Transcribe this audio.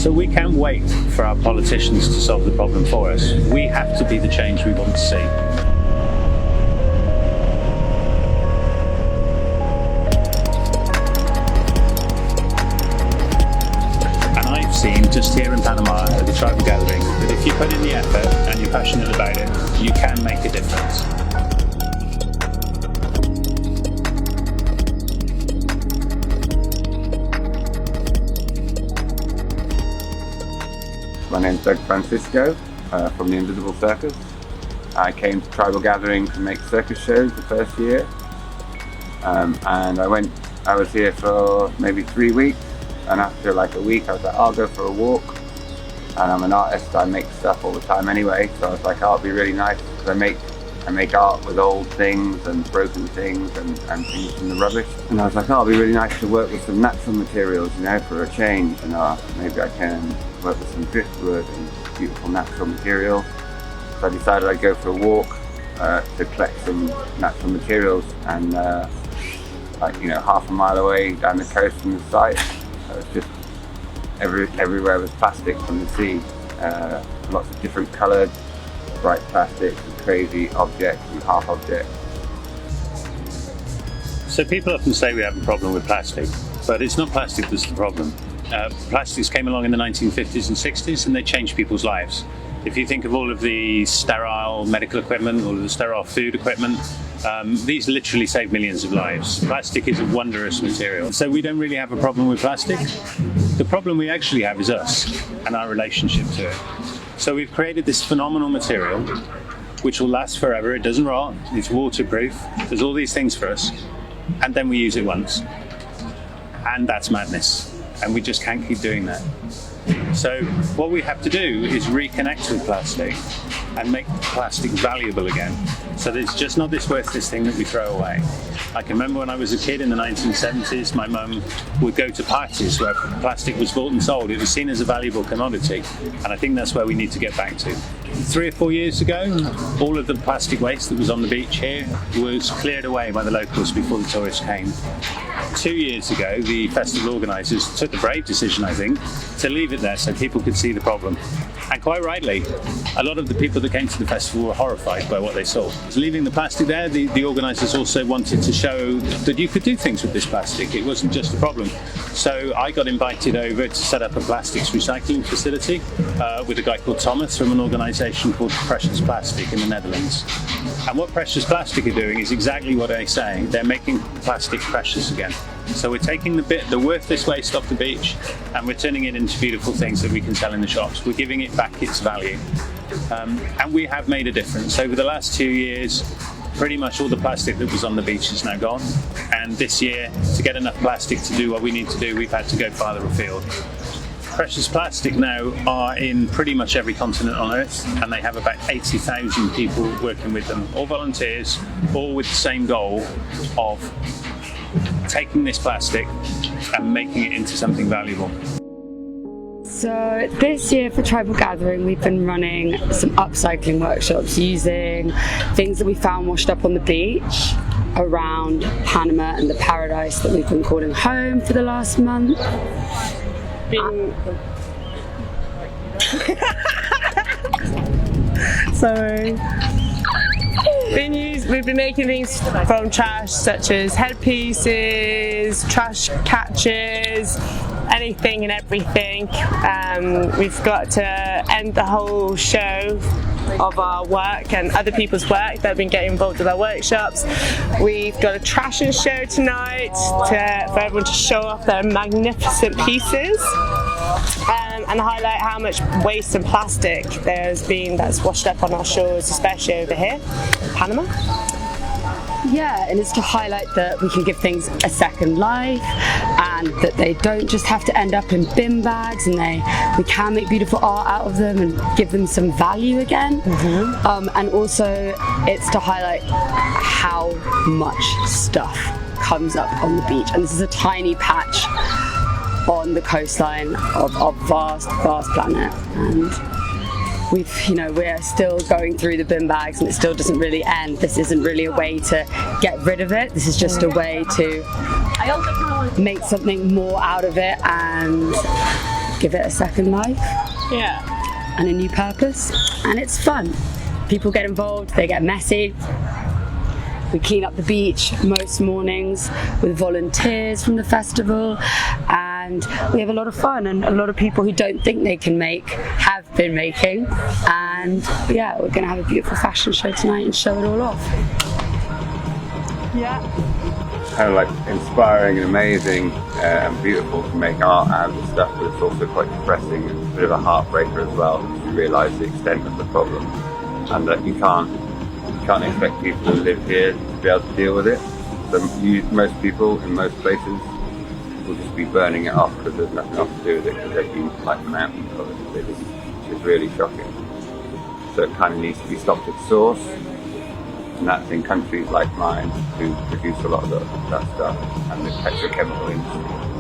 So we can't wait for our politicians to solve the problem for us. We have to be the change we want to see. And I've seen just here in Panama at the tribal gathering that if you put in the effort and you're passionate about it, you can make a difference. My name's Francisco from the Invisible Circus. I came to Tribal Gathering to make circus shows the first year, and I was here for maybe 3 weeks, and after like a week I was like, I'll go for a walk. And I'm an artist, I make stuff all the time anyway, so I was like, oh, it'll be really nice because I make art with old things and broken things and things from the rubbish. And I was like, oh, it'll be really nice to work with some natural materials, you know, for a change. And maybe I can work with some driftwood and beautiful natural materials. So I decided I'd go for a walk to collect some natural materials, and like, you know, half a mile away down the coast from the site, it's just everywhere was plastic from the sea. Lots of different coloured, bright plastics, and crazy objects and half objects. So people often say we have a problem with plastic, but it's not plastic that's the problem. Plastics came along in the 1950s and 60s and they changed people's lives. If you think of all of the sterile medical equipment, all of the sterile food equipment, these literally save millions of lives. Plastic is a wondrous material. So we don't really have a problem with plastic. The problem we actually have is us and our relationship to it. So we've created this phenomenal material which will last forever. It doesn't rot, it's waterproof, there's all these things for us, and then we use it once. And that's madness. And we just can't keep doing that. So what we have to do is reconnect with plastic and make plastic valuable again. So there's just not this worthless thing that we throw away. I can remember when I was a kid in the 1970s, my mum would go to parties where plastic was bought and sold. It was seen as a valuable commodity, and I think that's where we need to get back to. 3 or 4 years ago, all of the plastic waste that was on the beach here was cleared away by the locals before the tourists came. 2 years ago, the festival organisers took the brave decision, I think, to leave it there so people could see the problem. And quite rightly, a lot of the people that came to the festival were horrified by what they saw. Leaving the plastic there, the organisers also wanted to show that you could do things with this plastic. It wasn't just a problem. So I got invited over to set up a plastics recycling facility with a guy called Thomas from an organisation called Precious Plastic in the Netherlands. And what Precious Plastic are doing is exactly what they say. They're making plastic precious again. So we're taking the worthless waste off the beach and we're turning it into beautiful things that we can sell in the shops. We're giving it back its value. And we have made a difference. Over the last 2 years, pretty much all the plastic that was on the beach is now gone. And this year, to get enough plastic to do what we need to do, we've had to go farther afield. Precious Plastic now are in pretty much every continent on Earth, and they have about 80,000 people working with them, all volunteers, all with the same goal of taking this plastic and making it into something valuable. So this year for Tribal Gathering we've been running some upcycling workshops using things that we found washed up on the beach around Panama and the Paradise that we've been calling home for the last month. Sorry. We've been making things from trash, such as headpieces, trash catchers, anything and everything. We've got to end the whole show of our work and other people's work that have been getting involved with our workshops. We've got a trash and show tonight for everyone to show off their magnificent pieces. And highlight how much waste and plastic there's been that's washed up on our shores, especially over here, Panama. Yeah, and it's to highlight that we can give things a second life and that they don't just have to end up in bin bags, and we can make beautiful art out of them and give them some value again. And also it's to highlight how much stuff comes up on the beach, and this is a tiny patch on the coastline of our vast planet, and we're still going through the bin bags and it still doesn't really end. This isn't really a way to get rid of it, this is just a way to make something more out of it and give it a second life and a new purpose, and it's fun. People get involved, they get messy. We clean up the beach most mornings with volunteers from the festival, and we have a lot of fun, and a lot of people who don't think they can make have been making, and yeah, we're going to have a beautiful fashion show tonight and show it all off. Yeah. Kind of like inspiring and amazing and beautiful to make art out of this stuff, but it's also quite depressing and a bit of a heartbreaker as well, because you realise the extent of the problem and that you can't expect people who live here to be able to deal with it. So most people in most places will just be burning it off because there's nothing else to do with it, because they've been like mountains of it, which is really shocking. So it kind of needs to be stopped at source, and that's in countries like mine who produce a lot of that stuff, and the petrochemical industry.